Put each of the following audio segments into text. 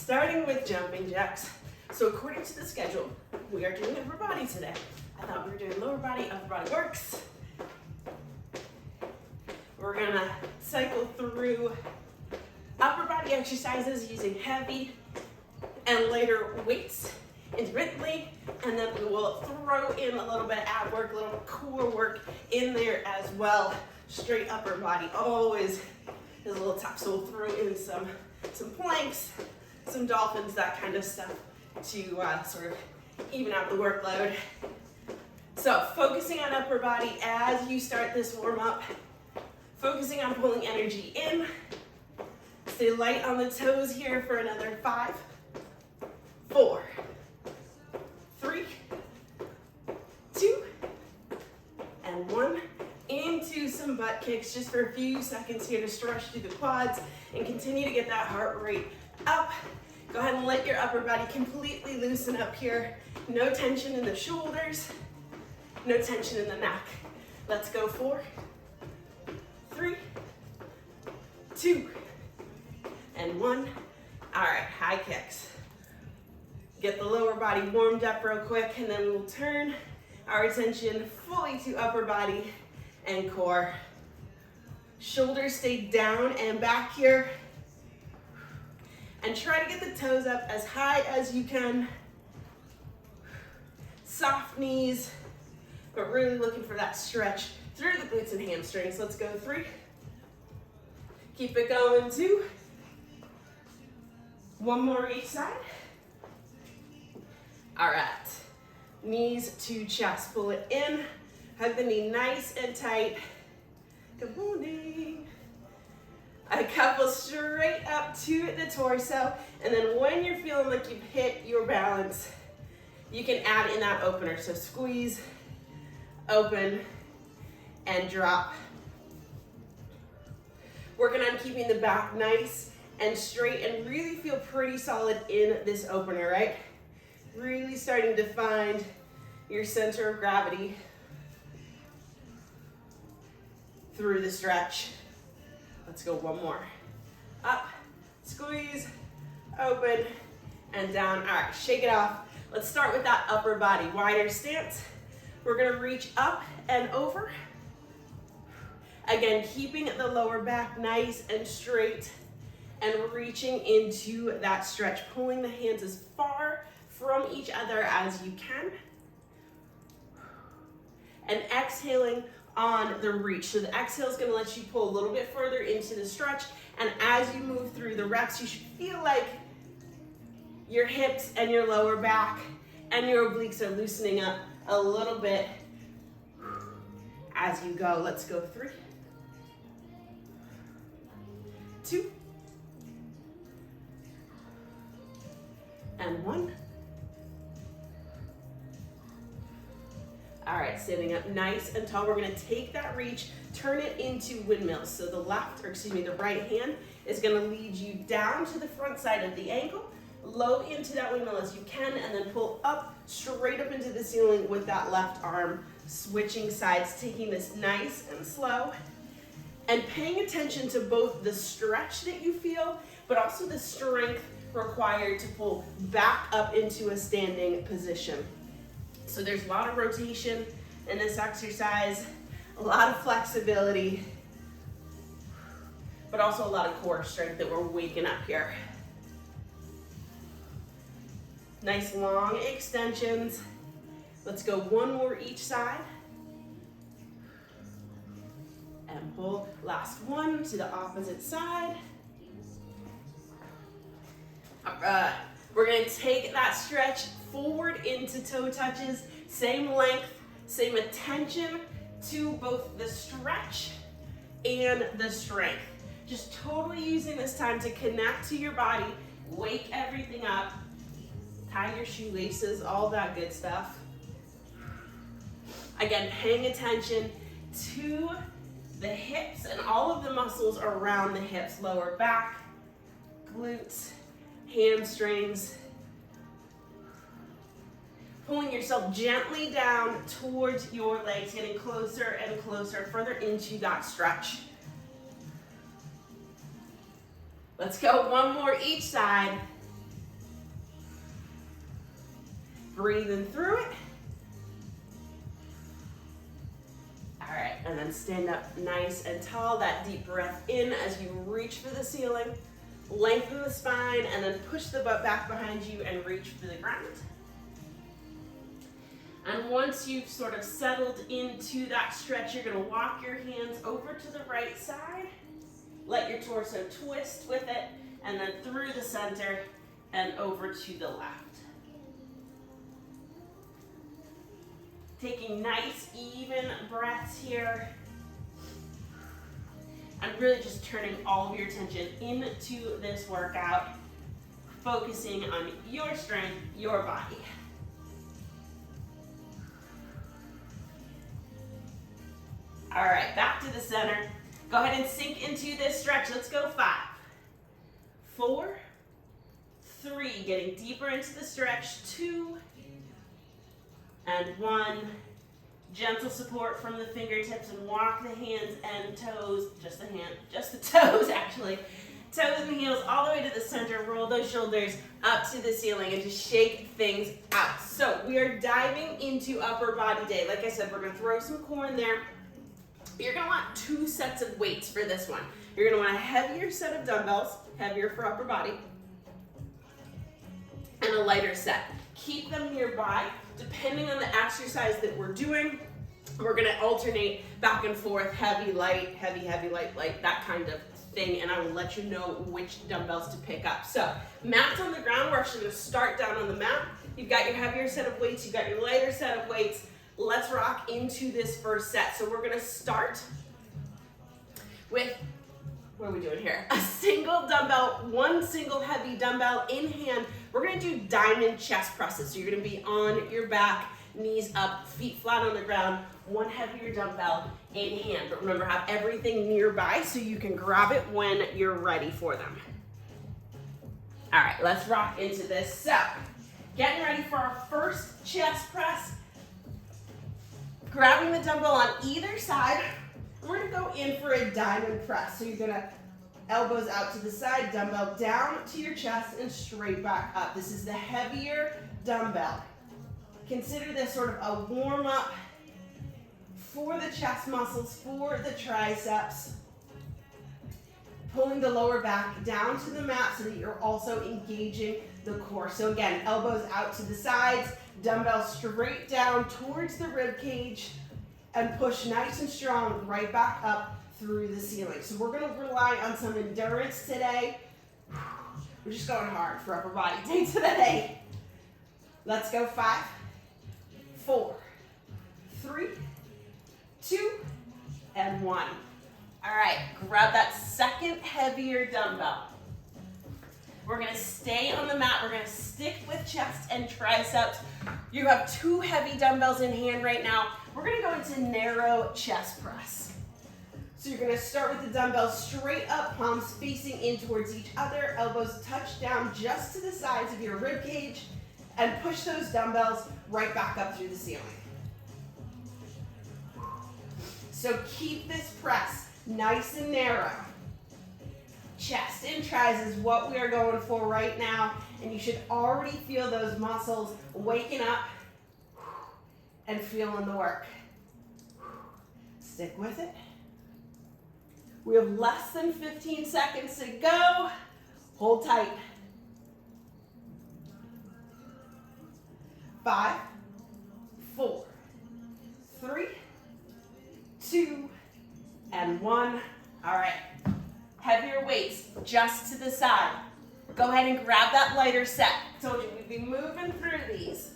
starting with jumping jacks. So according to the schedule, we are doing upper body today. I thought we were doing lower body, upper body works. We're gonna cycle through upper body exercises using heavy and lighter weights intermittently, and then we will throw in a little bit of ab work, a little core work in there as well. Straight upper body always is a little tough, so we'll throw in some planks, some dolphins, that kind of stuff to sort of even out the workload. So focusing on upper body as you start this warm up, focusing on pulling energy in. Stay light on the toes here for another 5, 4, 3, 2, and 1. Into some butt kicks just for a few seconds here to stretch through the quads and continue to get that heart rate up. Go ahead and let your upper body completely loosen up here. No tension in the shoulders, no tension in the neck. Let's go 4, 3, 2, and 1. All right, high kicks. Get the lower body warmed up real quick, and then we'll turn our attention fully to upper body and core. Shoulders stay down and back here. And try to get the toes up as high as you can. Soft knees, but really looking for that stretch through the glutes and hamstrings. Let's go 3. Keep it going 2. 1 more each side. All right, knees to chest, pull it in. Hug the knee nice and tight. Good morning. A couple straight up to the torso. And then when you're feeling like you've hit your balance, you can add in that opener. So squeeze, open, and drop. Working on keeping the back nice and straight and really feel pretty solid in this opener, right? Really starting to find your center of gravity through the stretch. Let's go 1 more. Up, squeeze, open, and down. All right, shake it off. Let's start with that upper body, wider stance. We're gonna reach up and over. Again, keeping the lower back nice and straight and reaching into that stretch, pulling the hands as far from each other as you can. And exhaling on the reach. So the exhale is gonna let you pull a little bit further into the stretch, and as you move through the reps, you should feel like your hips and your lower back and your obliques are loosening up a little bit as you go. Let's go 3, 2, and 1. All right, standing up nice and tall. We're gonna take that reach, turn it into windmills. So the right hand is gonna lead you down to the front side of the ankle, low into that windmill as you can, and then pull up, straight up into the ceiling with that left arm, switching sides, taking this nice and slow, and paying attention to both the stretch that you feel, but also the strength required to pull back up into a standing position. So there's a lot of rotation in this exercise, a lot of flexibility, but also a lot of core strength that we're waking up here. Nice long extensions. Let's go 1 more each side. And pull, last 1 to the opposite side. All right, we're gonna take that stretch forward into toe touches, same length, same attention to both the stretch and the strength. Just totally using this time to connect to your body, wake everything up, tie your shoelaces, all that good stuff. Again, paying attention to the hips and all of the muscles around the hips, lower back, glutes, hamstrings. Pulling yourself gently down towards your legs, getting closer and closer, further into that stretch. Let's go 1 more each side. Breathing through it. All right, and then stand up nice and tall. That deep breath in as you reach for the ceiling. Lengthen the spine and then push the butt back behind you and reach for the ground. And once you've sort of settled into that stretch, you're gonna walk your hands over to the right side. Let your torso twist with it, and then through the center and over to the left. Taking nice, even breaths here. And really just turning all of your attention into this workout, focusing on your strength, your body. All right, back to the center. Go ahead and sink into this stretch. Let's go 5, 4, 3. Getting deeper into the stretch. 2, and 1. Gentle support from the fingertips and walk the hands and toes, just the toes actually. Toes and heels all the way to the center. Roll those shoulders up to the ceiling and just shake things out. So we are diving into upper body day. Like I said, we're gonna throw some core in there. You're gonna want 2 sets of weights for this one. You're gonna want a heavier set of dumbbells, heavier for upper body, and a lighter set. Keep them nearby. Depending on the exercise that we're doing, we're gonna alternate back and forth, heavy, light, heavy, light, light, that kind of thing, and I will let you know which dumbbells to pick up. So, mats on the ground, we're actually gonna start down on the mat. You've got your heavier set of weights, you've got your lighter set of weights. Let's rock into this first set. So we're gonna start with, what are we doing here? A single dumbbell, 1 single heavy dumbbell in hand. We're gonna do diamond chest presses. So you're gonna be on your back, knees up, feet flat on the ground, 1 heavier dumbbell in hand. But remember, have everything nearby so you can grab it when you're ready for them. All right, let's rock into this. So, getting ready for our first chest press. Grabbing the dumbbell on either side, we're gonna go in for a diamond press. So you're gonna elbows out to the side, dumbbell down to your chest and straight back up. This is the heavier dumbbell. Consider this sort of a warm up for the chest muscles, for the triceps. Pulling the lower back down to the mat so that you're also engaging the core. So again, elbows out to the sides, dumbbell straight down towards the rib cage, and push nice and strong right back up through the ceiling. So we're gonna rely on some endurance today. We're just going hard for upper body day today. Let's go 5, 4, 3, 2, and 1. All right, grab that second heavier dumbbell. We're gonna stay on the mat. We're gonna stick with chest and triceps. You have 2 heavy dumbbells in hand right now. We're gonna go into narrow chest press. So you're gonna start with the dumbbells straight up, palms facing in towards each other, elbows touch down just to the sides of your rib cage, and push those dumbbells right back up through the ceiling. So keep this press nice and narrow. Chest and tris is what we are going for right now, and you should already feel those muscles waking up and feeling the work. Stick with it. We have less than 15 seconds to go. Hold tight. 5, 4, 3, 2, and 1. All right. Heavier weights just to the side. Go ahead and grab that lighter set. Told you we'd be moving through these.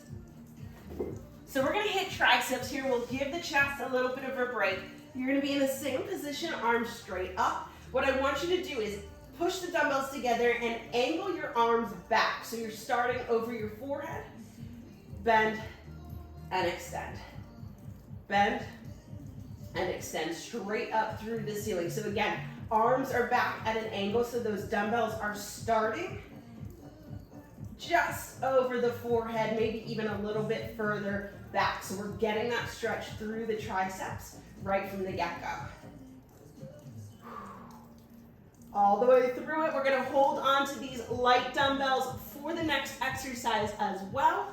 So we're gonna hit triceps here. We'll give the chest a little bit of a break. You're gonna be in the same position, arms straight up. What I want you to do is push the dumbbells together and angle your arms back. So you're starting over your forehead. Bend and extend. Bend and extend straight up through the ceiling. So again, arms are back at an angle, so those dumbbells are starting just over the forehead, maybe even a little bit further back. So we're getting that stretch through the triceps right from the get-go. All the way through it, we're gonna hold on to these light dumbbells for the next exercise as well.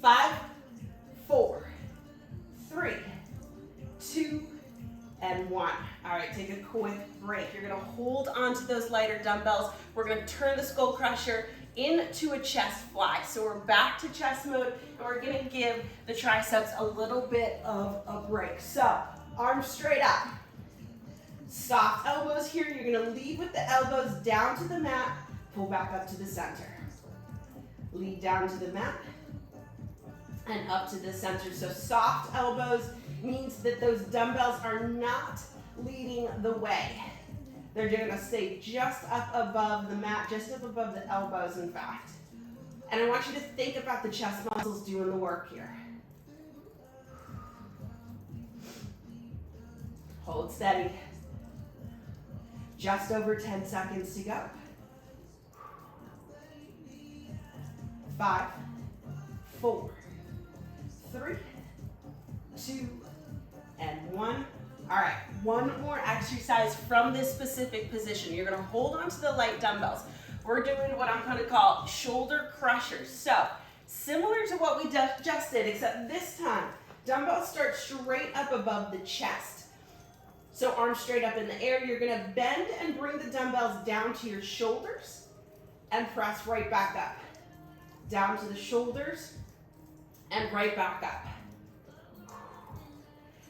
5, 4, 3, 2, and 1. All right, take a quick break. You're gonna hold onto those lighter dumbbells. We're gonna turn the skull crusher into a chest fly. So we're back to chest mode, and we're gonna give the triceps a little bit of a break. So, arms straight up. Soft elbows here. You're gonna lead with the elbows down to the mat, pull back up to the center. Lead down to the mat and up to the center. So soft elbows means that those dumbbells are not leading the way. They're gonna stay just up above the mat, just up above the elbows, in fact. And I want you to think about the chest muscles doing the work here. Hold steady. Just over 10 seconds to go. 5, 4, 3, 2, and 1. All right, one more exercise from this specific position. You're gonna hold onto the light dumbbells. We're doing what I'm gonna call shoulder crushers. So, similar to what we just did, except this time, dumbbells start straight up above the chest. So arms straight up in the air. You're gonna bend and bring the dumbbells down to your shoulders and press right back up. Down to the shoulders and right back up.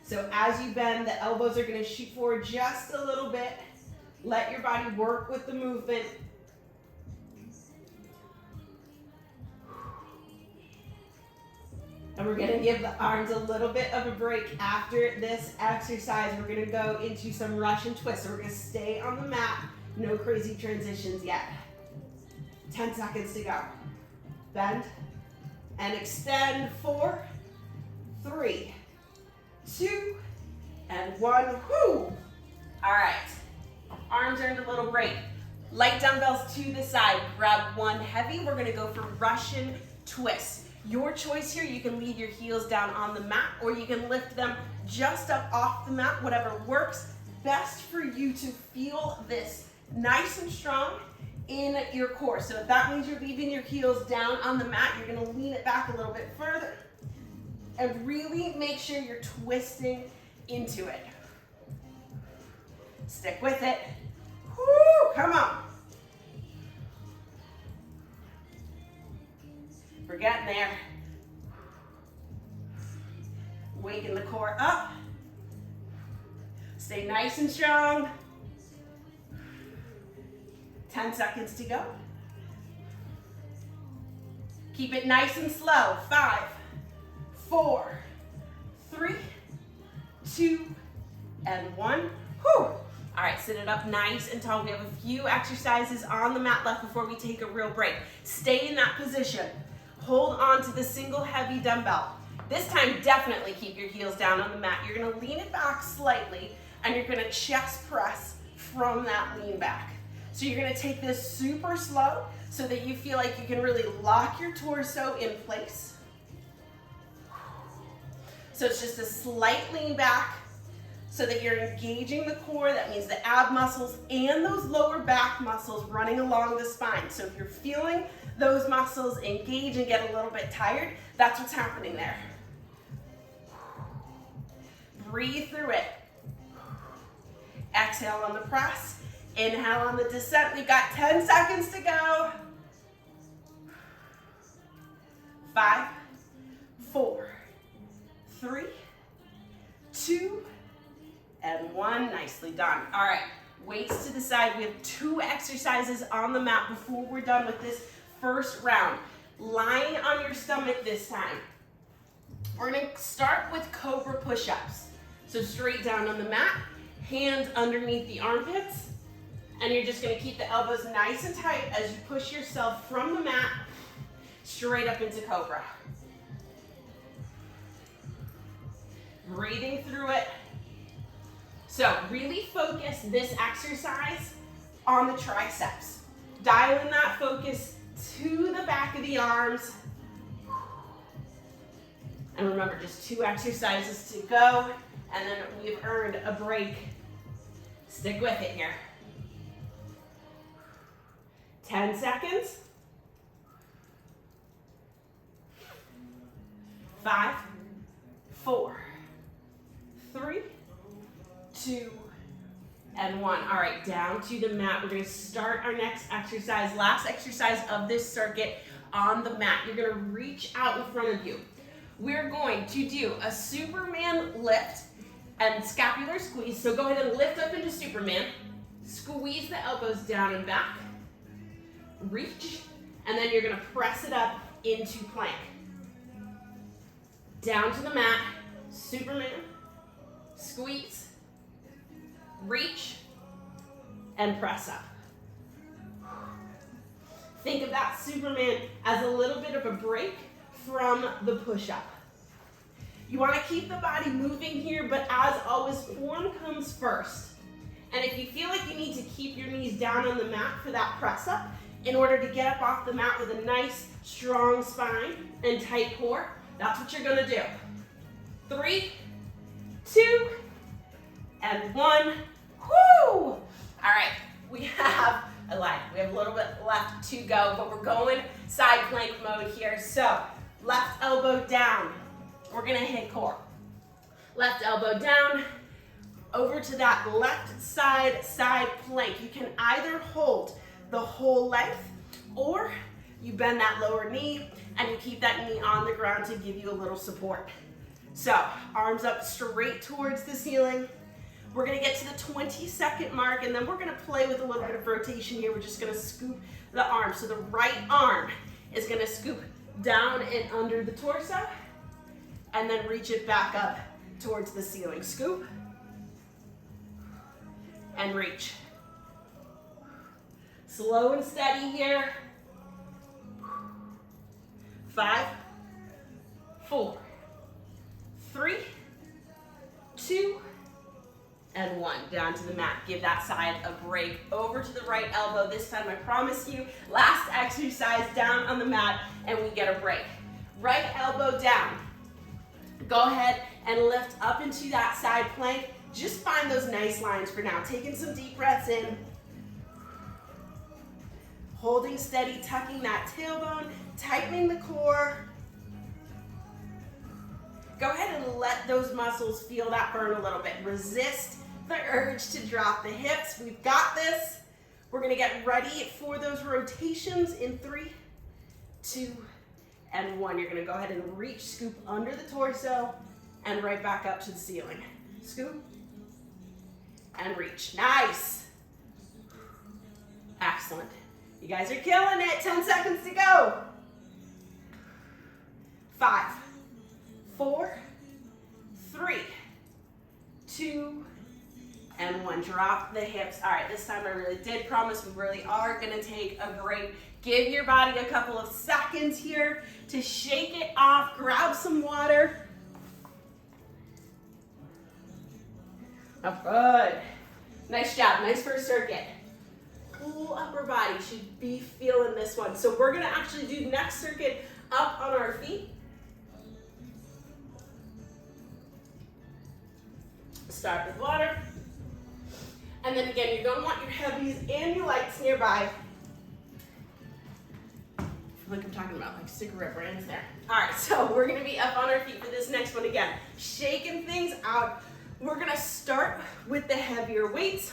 So as you bend, the elbows are gonna shoot forward just a little bit. Let your body work with the movement. And we're gonna give the arms a little bit of a break after this exercise. We're gonna go into some Russian twists. So we're gonna stay on the mat, no crazy transitions yet. 10 seconds to go. Bend and extend. 4, 3, 2, and 1. Whoo! All right, arms earned a little break. Light dumbbells to the side. Grab one heavy. We're gonna go for Russian twists. Your choice here, you can leave your heels down on the mat or you can lift them just up off the mat, whatever works best for you to feel this nice and strong in your core. So if that means you're leaving your heels down on the mat, you're gonna lean it back a little bit further and really make sure you're twisting into it. Stick with it. Woo, come on. We're getting there. Waking the core up. Stay nice and strong. 10 seconds to go. Keep it nice and slow. 5, 4, 3, 2, and 1. Whew. All right, sit it up nice and tall. We have a few exercises on the mat left before we take a real break. Stay in that position. Hold on to the single heavy dumbbell. This time, definitely keep your heels down on the mat. You're gonna lean it back slightly, and you're gonna chest press from that lean back. So you're gonna take this super slow so that you feel like you can really lock your torso in place. So it's just a slight lean back so that you're engaging the core. That means the ab muscles and those lower back muscles running along the spine. So if you're feeling those muscles engage and get a little bit tired, that's what's happening there. Breathe through it. Exhale on the press. Inhale on the descent. We've got 10 seconds to go. 5, 4, 3, 2, and 1. Nicely done. All right, weights to the side. We have 2 exercises on the mat before we're done with this first round. Lying on your stomach this time. We're gonna start with cobra push-ups. So straight down on the mat, hands underneath the armpits, and you're just gonna keep the elbows nice and tight as you push yourself from the mat straight up into cobra. Breathing through it. So really focus this exercise on the triceps. Dial in that focus to the back of the arms. And remember, just 2 exercises to go, and then we've earned a break. Stick with it here. 10 seconds. 5, 4, 3, 2, and 1. All right, down to the mat. We're gonna start our next exercise, last exercise of this circuit on the mat. You're gonna reach out in front of you. We're going to do a Superman lift and scapular squeeze. So go ahead and lift up into Superman. Squeeze the elbows down and back. Reach, and then you're gonna press it up into plank. Down to the mat, Superman, squeeze, reach, and press up. Think of that Superman as a little bit of a break from the push-up. You want to keep the body moving here, but as always, form comes first. And if you feel like you need to keep your knees down on the mat for that press-up, in order to get up off the mat with a nice, strong spine and tight core, that's what you're going to do. 3, 2, and 1. Woo! All right, we have a little bit left to go, but we're going side plank mode here. So left elbow down. We're going to hit core. Left elbow down, over to that left side plank. You can either hold the whole length, or you bend that lower knee and you keep that knee on the ground to give you a little support. So arms up straight towards the ceiling. We're gonna get to the 20-second mark, and then we're gonna play with a little bit of rotation here. We're just gonna scoop the arm. So the right arm is gonna scoop down and under the torso, and then reach it back up towards the ceiling. Scoop and reach. Slow and steady here. 5, 4, 3, 2, and 1. Down to the mat. Give that side a break. Over to the right elbow. This time, I promise you, last exercise down on the mat, and we get a break. Right elbow down. Go ahead and lift up into that side plank. Just find those nice lines for now. Taking some deep breaths in. Holding steady, tucking that tailbone, tightening the core. Go ahead and let those muscles feel that burn a little bit. Resist the urge to drop the hips. We've got this. We're gonna get ready for those rotations in 3, 2, and 1. You're gonna go ahead and reach, scoop under the torso, and right back up to the ceiling. Scoop, and reach. Nice. Excellent. You guys are killing it. 10 seconds to go. 5, 4, 3, 2, and 1. Drop the hips. All right, this time I really did promise we really are gonna take a break. Give your body a couple of seconds here to shake it off. Grab some water. Oh, good. Nice job. Nice first circuit. Whole upper body should be feeling this one. So we're gonna actually do the next circuit up on our feet. Start with water. And then again, you're gonna want your heavies and your lights nearby. I feel like I'm talking about like cigarette brands there. All right, so we're gonna be up on our feet for this next one again. Shaking things out. We're gonna start with the heavier weights.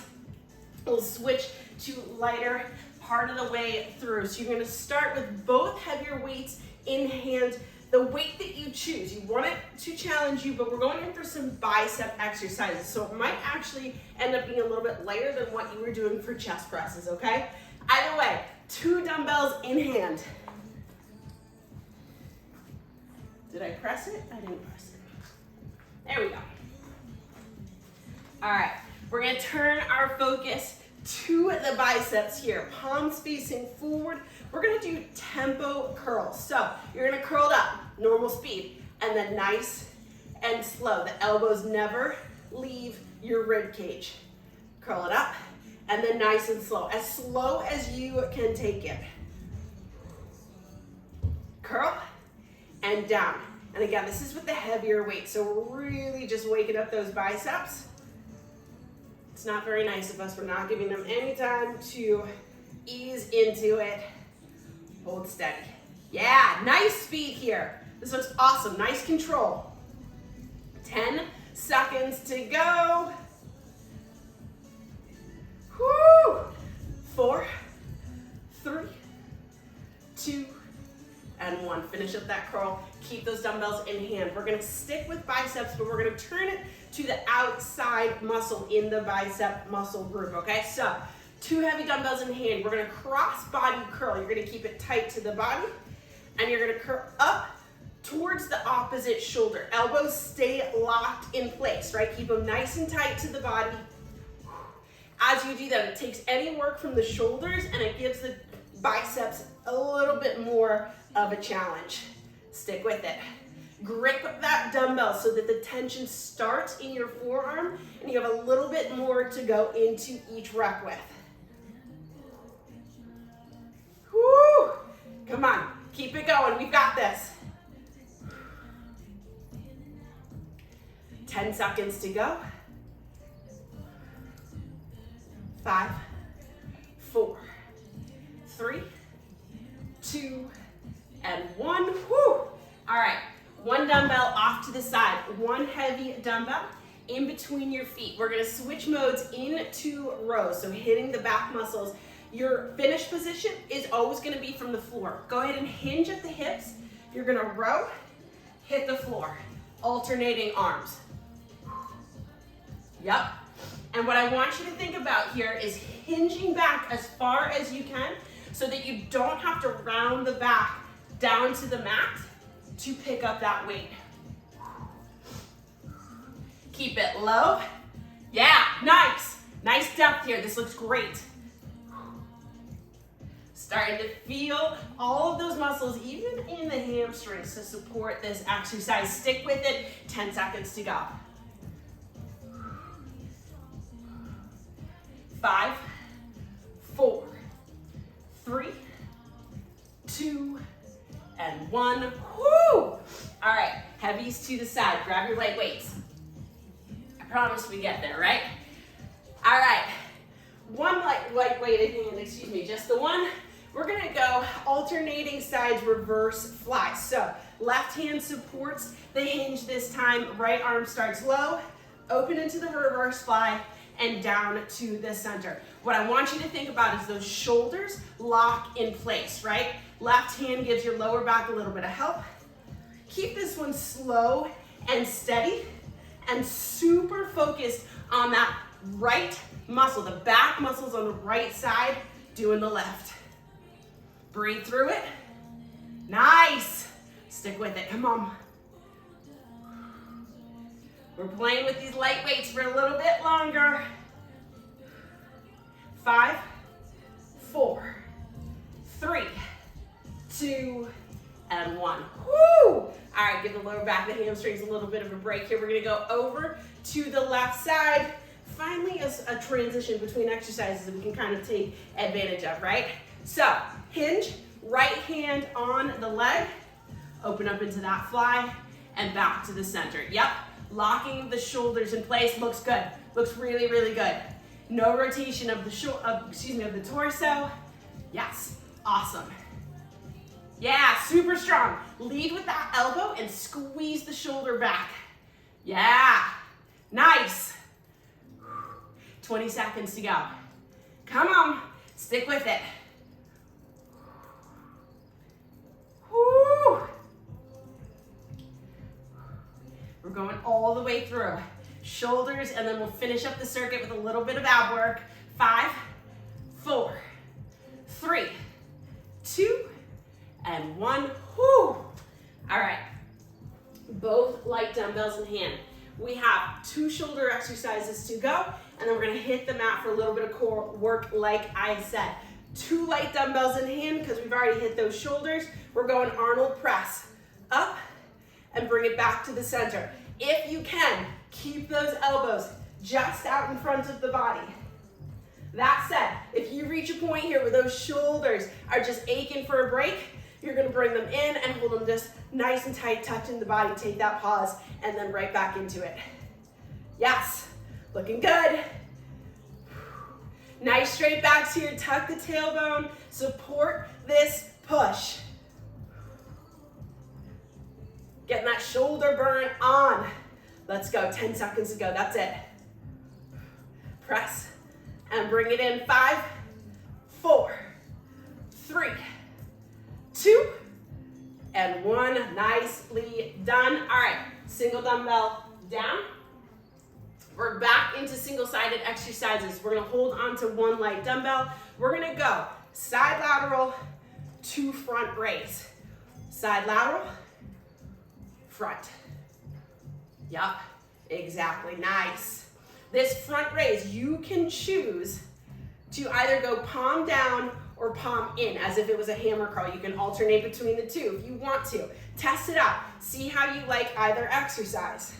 We'll switch to lighter part of the way through. So you're gonna start with both heavier weights in hand, the weight that you choose. You want it to challenge you, but we're going in for some bicep exercises. So it might actually end up being a little bit lighter than what you were doing for chest presses, okay? Either way, 2 dumbbells in hand. Did I press it? I didn't press it. There we go. All right, we're gonna turn our focus to the biceps here. Palms facing forward. We're gonna do tempo curls. So you're gonna curl it up, normal speed, and then nice and slow. The elbows never leave your rib cage. Curl it up, and then nice and slow as you can take it. Curl, and down. And again, this is with the heavier weight, so we're really just waking up those biceps. It's not very nice of us. We're not giving them any time to ease into it. Hold steady. Yeah, nice speed here. This looks awesome. Nice control. 10 seconds to go. Woo! 4, 3, 2, and 1. Finish up that curl. Keep those dumbbells in hand. We're gonna stick with biceps, but we're gonna turn it to the outside muscle in the bicep muscle group, okay? So, 2 heavy dumbbells in hand. We're gonna cross body curl. You're gonna keep it tight to the body, and you're gonna curl up towards the opposite shoulder. Elbows stay locked in place, right? Keep them nice and tight to the body. As you do that, it takes any work from the shoulders and it gives the biceps a little bit more of a challenge. Stick with it. Grip that dumbbell so that the tension starts in your forearm and you have a little bit more to go into each rep with. Woo! Come on, keep it going. We've got this. 10 seconds to go. 5, 4, 3, 2, and 1. Woo! All right, 1 dumbbell off to the side, 1 heavy dumbbell in between your feet. We're gonna switch modes into rows, so hitting the back muscles. Your finish position is always gonna be from the floor. Go ahead and hinge at the hips. You're gonna row, hit the floor, alternating arms. Yep. And what I want you to think about here is hinging back as far as you can so that you don't have to round the back down to the mat to pick up that weight. Keep it low. Yeah, nice. Nice depth here. This looks great. Starting to feel all of those muscles, even in the hamstrings, to support this exercise. Stick with it. 10 seconds to go. 5, 4, 3, 2, and 1. Woo! All right, heavies to the side. Grab your light weights. I promise we get there, right? All right, 1 light weight in hand, excuse me, just the 1. We're gonna go alternating sides reverse fly. So left hand supports the hinge this time, right arm starts low, open into the reverse fly, and down to the center. What I want you to think about is those shoulders lock in place, right? Left hand gives your lower back a little bit of help. Keep this one slow and steady and super focused on that right muscle, the back muscles on the right side doing the left. Breathe through it. Nice. Stick with it, come on. We're playing with these light weights for a little bit longer. 5, 4, 3, 2, and 1. Woo! All right, give the lower back, the hamstrings a little bit of a break here. We're gonna go over to the left side. Finally, a transition between exercises that we can kind of take advantage of, right? So, hinge, right hand on the leg, open up into that fly, and back to the center. Yep. Locking the shoulders in place looks good. Looks really, really good. No rotation of the torso. Yes, awesome. Yeah, super strong. Lead with that elbow and squeeze the shoulder back. Yeah, nice. 20 seconds to go. Come on, stick with it. Woo. We're going all the way through. Shoulders, and then we'll finish up the circuit with a little bit of ab work. 5, 4, 3, 2, and 1. Woo! All right, both light dumbbells in hand. We have 2 shoulder exercises to go, and then we're gonna hit the mat for a little bit of core work like I said. 2 light dumbbells in hand because we've already hit those shoulders. We're going Arnold press. Up, and bring it back to the center. If you can, keep those elbows just out in front of the body. That said, if you reach a point here where those shoulders are just aching for a break, you're gonna bring them in and hold them just nice and tight, touching the body. Take that pause and then right back into it. Yes, looking good. Nice straight backs here, tuck the tailbone, support this push. Let's go, 10 seconds to go, that's it. Press and bring it in, 5, 4, 3, 2, and 1. Nicely done. All right, single dumbbell down. We're back into single-sided exercises. We're gonna hold on to one light dumbbell. We're gonna go side lateral to front raise. Side lateral, front. Yup, exactly, nice. This front raise, you can choose to either go palm down or palm in, as if it was a hammer curl. You can alternate between the two if you want to. Test it out, see how you like either exercise.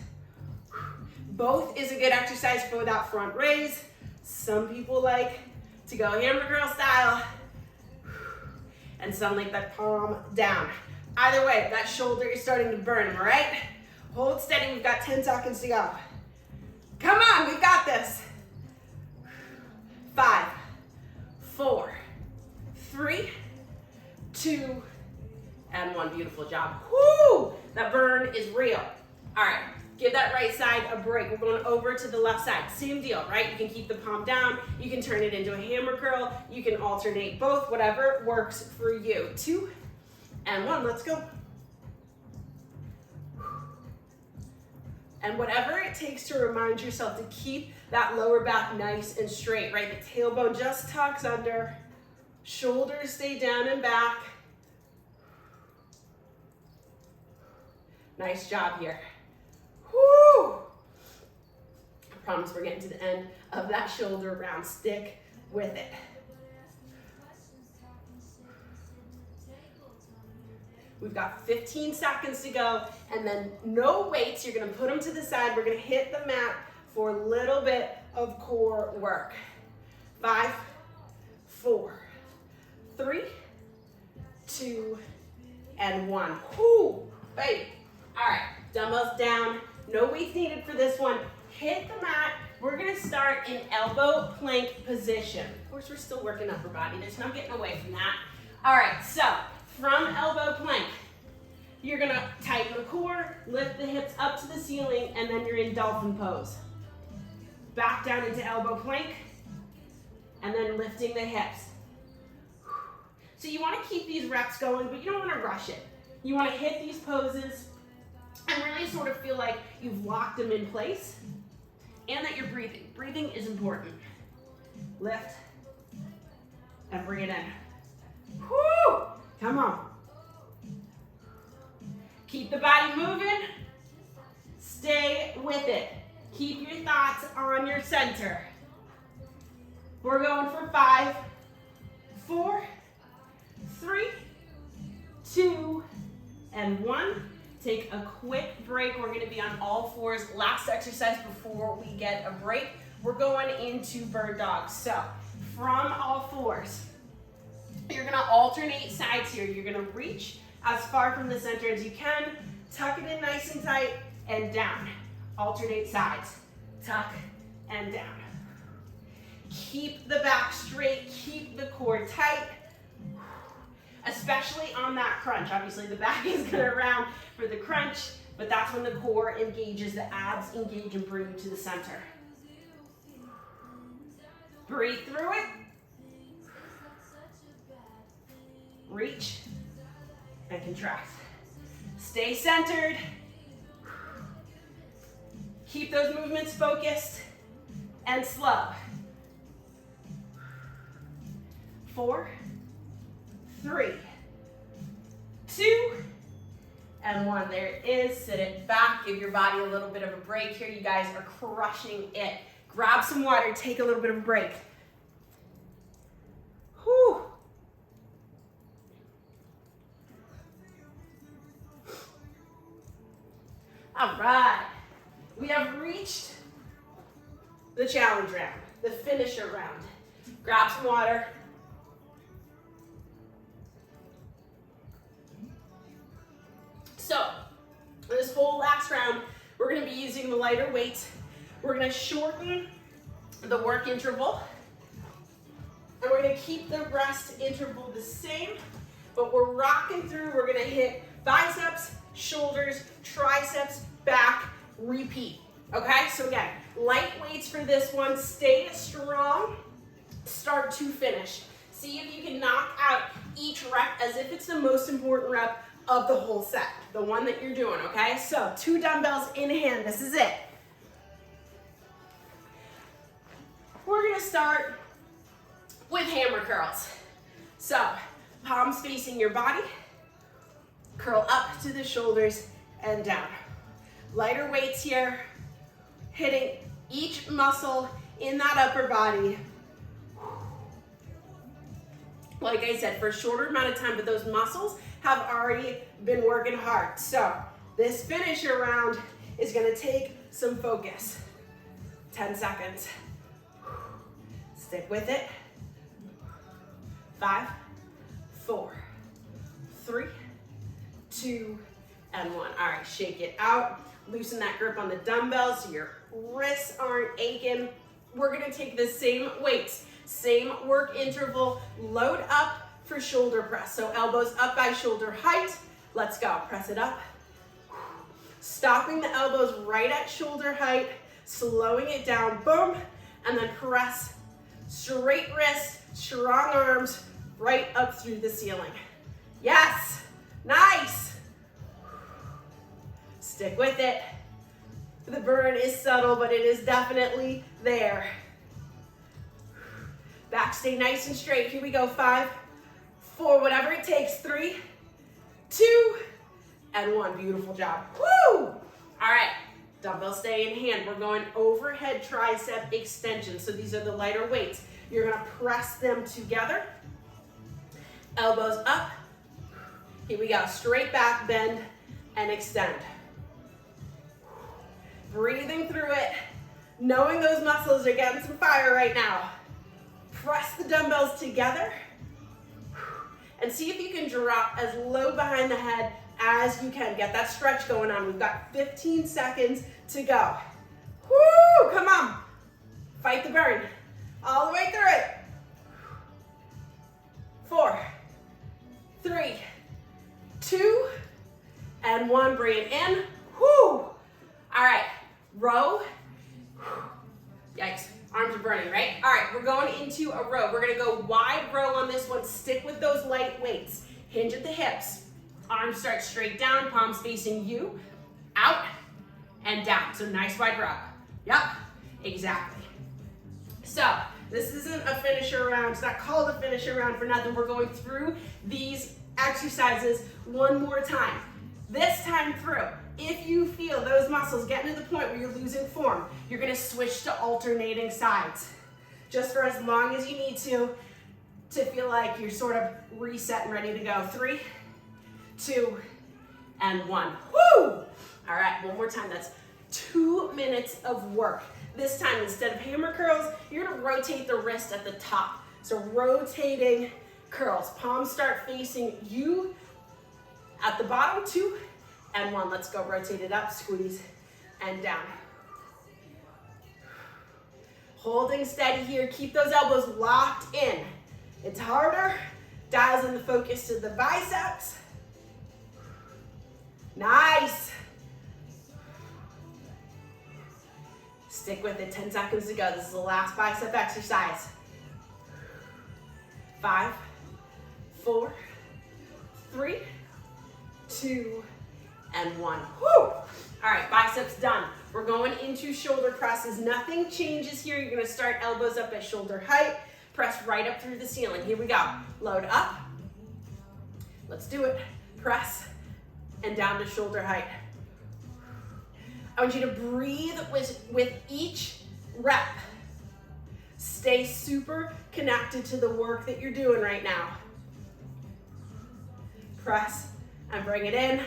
Both is a good exercise for that front raise. Some people like to go hammer curl style, and some like that palm down. Either way, that shoulder is starting to burn, all right? Hold steady, we've got 10 seconds to go. Come on, we got this. 5, 4, 3, 2, and 1. Beautiful job. Woo! That burn is real. All right, give that right side a break. We're going over to the left side. Same deal, right? You can keep the palm down. You can turn it into a hammer curl. You can alternate both, whatever works for you. 2 and 1, let's go. And whatever it takes to remind yourself to keep that lower back nice and straight, right? The tailbone just tucks under, shoulders stay down and back. Nice job here. Woo! I promise we're getting to the end of that shoulder round. Stick with it. We've got 15 seconds to go, and then no weights. You're gonna put them to the side. We're gonna hit the mat for a little bit of core work. 5, 4, 3, 2, and 1. Whoo, baby. All right, dumbbells down. No weights needed for this one. Hit the mat. We're gonna start in elbow plank position. Of course, we're still working upper body. There's no getting away from that. All right, so from elbow plank, you're gonna tighten the core, lift the hips up to the ceiling, and then you're in dolphin pose. Back down into elbow plank, and then lifting the hips. So you wanna keep these reps going, but you don't wanna rush it. You wanna hit these poses and really sort of feel like you've locked them in place and that you're breathing. Breathing is important. Lift and bring it in. Whoo! Come on. Keep the body moving. Stay with it. Keep your thoughts on your center. We're going for 5, 4, 3, 2, and 1. Take a quick break. We're gonna be on all fours. Last exercise before we get a break. We're going into bird dog. So from all fours, you're gonna alternate sides here. You're gonna reach as far from the center as you can, tuck it in nice and tight, and down. Alternate sides, tuck and down. Keep the back straight, keep the core tight, especially on that crunch. Obviously the back is gonna round for the crunch, but that's when the core engages, the abs engage and bring you to the center. Breathe through it. Reach and contract. Stay centered. Keep those movements focused and slow. 4, 3, 2, and 1. There it is. Sit it back. Give your body a little bit of a break here. You guys are crushing it. Grab some water. Take a little bit of a break. Whew. All right, we have reached the challenge round, the finisher round. Grab some water. So, this whole last round, we're gonna be using the lighter weights. We're gonna shorten the work interval, and we're gonna keep the rest interval the same, but we're rocking through. We're gonna hit biceps, shoulders, triceps, back, repeat. Okay, so again, light weights for this one. Stay strong, start to finish. See if you can knock out each rep as if it's the most important rep of the whole set, the one that you're doing, okay? So 2 dumbbells in hand, this is it. We're gonna start with hammer curls. So, palms facing your body, curl up to the shoulders and down. Lighter weights here, hitting each muscle in that upper body. Like I said, for a shorter amount of time, but those muscles have already been working hard. So this finisher round is gonna take some focus. 10 seconds. Stick with it. 5, 4, 3, 2, and 1. All right, shake it out. Loosen that grip on the dumbbells so your wrists aren't aching. We're gonna take the same weights, same work interval, load up for shoulder press. So elbows up by shoulder height. Let's go, press it up. Stopping the elbows right at shoulder height, slowing it down, boom, and then press. Straight wrists, strong arms, right up through the ceiling. Yes, nice. Stick with it. The burn is subtle, but it is definitely there. Back stay nice and straight. Here we go, 5, 4, whatever it takes. 3, 2, and 1. Beautiful job. Woo! All right, dumbbell stay in hand. We're going overhead tricep extension. So these are the lighter weights. You're gonna press them together. Elbows up. Here we go, straight back, bend, and extend. Breathing through it, knowing those muscles are getting some fire right now. Press the dumbbells together and see if you can drop as low behind the head as you can. Get that stretch going on. We've got 15 seconds to go. Woo, come on. Fight the burn. All the way through it. 4, 3, 2, and 1. Bring it in. Woo. All right, row. Yikes, arms are burning, right? All right, we're going into a row. We're gonna go wide row on this one. Stick with those light weights. Hinge at the hips. Arms start straight down, palms facing you. Out and down. So nice wide row. Yep, exactly. So this isn't a finisher round. It's not called a finisher round for nothing. We're going through these exercises one more time. This time through, if you feel those muscles getting to the point where you're losing form, you're gonna switch to alternating sides. Just for as long as you need to feel like you're sort of reset and ready to go. 3, 2, and 1. Woo! All right, one more time. That's 2 minutes of work. This time, instead of hammer curls, you're gonna rotate the wrist at the top. So rotating curls. Palms start facing you at the bottom. 2 and 1. Let's go. Rotate it up, squeeze, and down. Holding steady here. Keep those elbows locked in. It's harder. Dials in the focus to the biceps. Nice. Stick with it. 10 seconds to go. This is the last bicep exercise. 5, 4, 3, 2, and 1. Woo! All right, biceps done. We're going into shoulder presses. Nothing changes here. You're gonna start elbows up at shoulder height. Press right up through the ceiling. Here we go. Load up. Let's do it. Press and down to shoulder height. I want you to breathe with each rep. Stay super connected to the work that you're doing right now. Press and bring it in.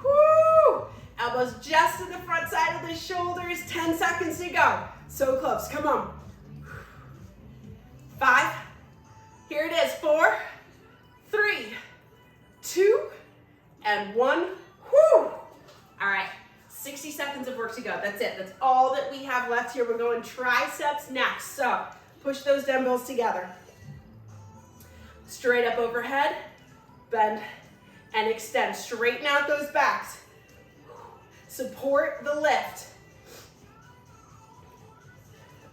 Woo! Elbows just to the front side of the shoulders. 10 seconds to go. So close. Come on. 5. Here it is. 4, 3, 2, and 1. Woo! All right. 60 seconds of work to go. That's it. That's all that we have left here. We're going triceps next. So push those dumbbells together. Straight up overhead. Bend and extend. Straighten out those backs. support the lift.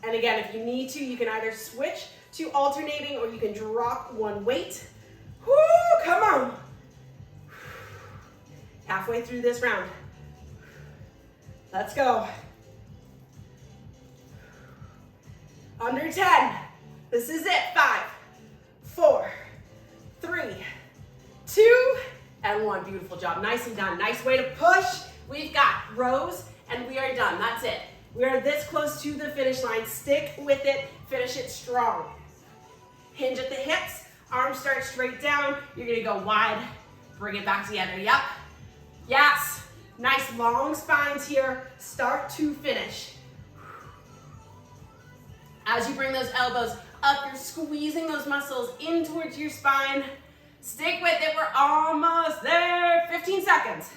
And again, if you need to, you can either switch to alternating or you can drop one weight. Woo, come on. Halfway through this round. Let's go. Under 10. This is it. 5, 4, 3, 2, and 1. Beautiful job. Nicely done. Nice way to push. We've got rows and we are done. That's it. We are this close to the finish line. Stick with it. Finish it strong. Hinge at the hips. Arms start straight down. You're going to go wide. Bring it back together. Yep. Yes. Nice long spines here. Start to finish. As you bring those elbows up, you're squeezing those muscles in towards your spine. Stick with it. We're almost there. 15 seconds.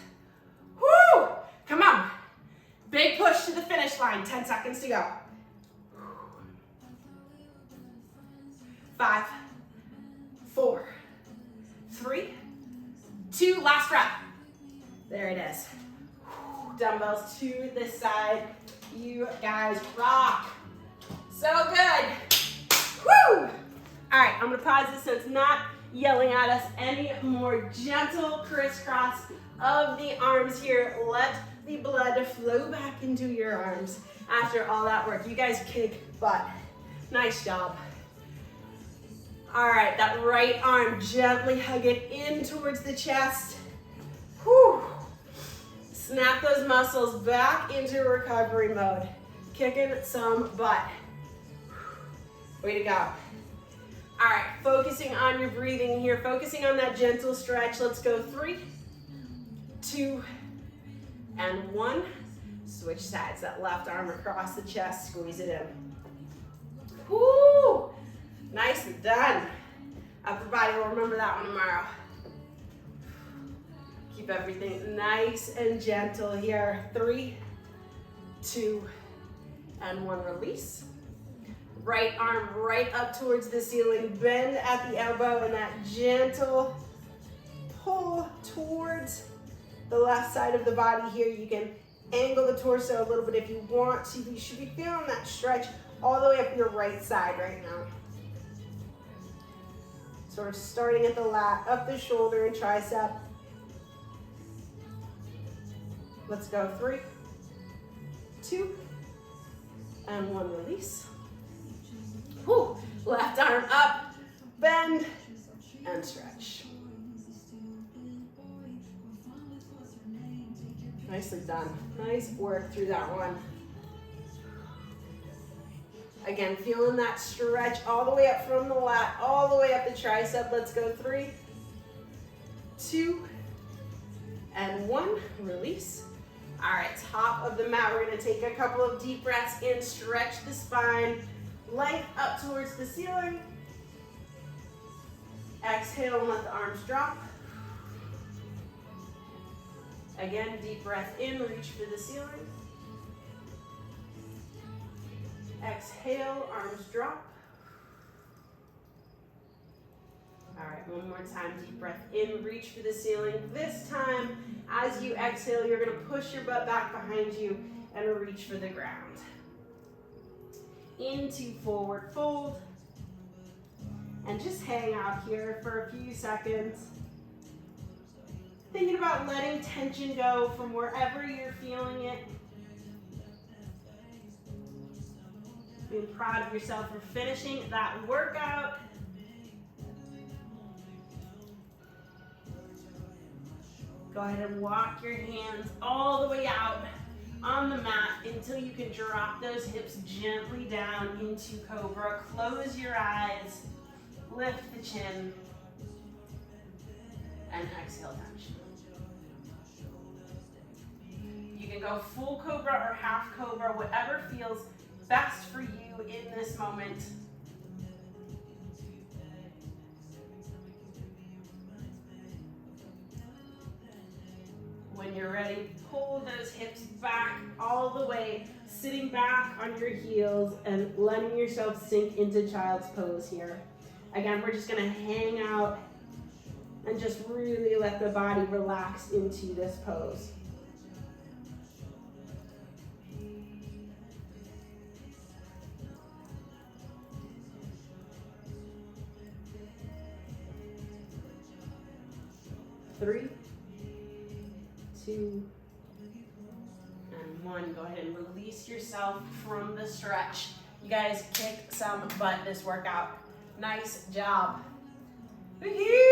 Woo! Come on. Big push to the finish line. 10 seconds to go. 5, 4, 3, 2, last breath. There it is. Dumbbells to the side. You guys rock. So good. Woo! All right, I'm gonna pause this so it's not yelling at us. Any more gentle crisscross of the arms here. Let the blood flow back into your arms after all that work. You guys kick butt. Nice job. All right, that right arm, gently hug it in towards the chest. Whew. Snap those muscles back into recovery mode. Kicking some butt. Way to go. All right, focusing on your breathing here, focusing on that gentle stretch. Let's go 3, 2, and 1. Switch sides, that left arm across the chest, squeeze it in. Woo! Nicely done. Upper body will remember that one tomorrow. Keep everything nice and gentle here. 3, 2, and 1, release. Right arm right up towards the ceiling. Bend at the elbow and that gentle pull towards the left side of the body here. You can angle the torso a little bit if you want to. You should be feeling that stretch all the way up your right side right now. So we're starting at the lat, up the shoulder and tricep. Let's go 3, 2, and 1, release. Whew. Left arm up, bend, and stretch. Nicely done. Nice work through that one. Again, feeling that stretch all the way up from the lat, all the way up the tricep. Let's go 3, 2, and 1, release. All right, top of the mat. We're gonna take a couple of deep breaths in, stretch the spine, length up towards the ceiling. Exhale and let the arms drop. Again, deep breath in, reach for the ceiling. Exhale, arms drop. All right, one more time, deep breath in, reach for the ceiling. This time, as you exhale, you're gonna push your butt back behind you and reach for the ground. Into forward fold. And just hang out here for a few seconds. Thinking about letting tension go from wherever you're feeling it. Being proud of yourself for finishing that workout. Go ahead and walk your hands all the way out on the mat until you can drop those hips gently down into Cobra. Close your eyes, lift the chin, and exhale down. You can go full Cobra or half Cobra, whatever feels best for you in this moment. When you're ready, pull those hips back all the way, sitting back on your heels and letting yourself sink into child's pose here. Again, we're just gonna hang out and just really let the body relax into this pose. 3, 2, and 1. Go ahead and release yourself from the stretch. You guys kicked some butt this workout. Nice job. Woo-hoo!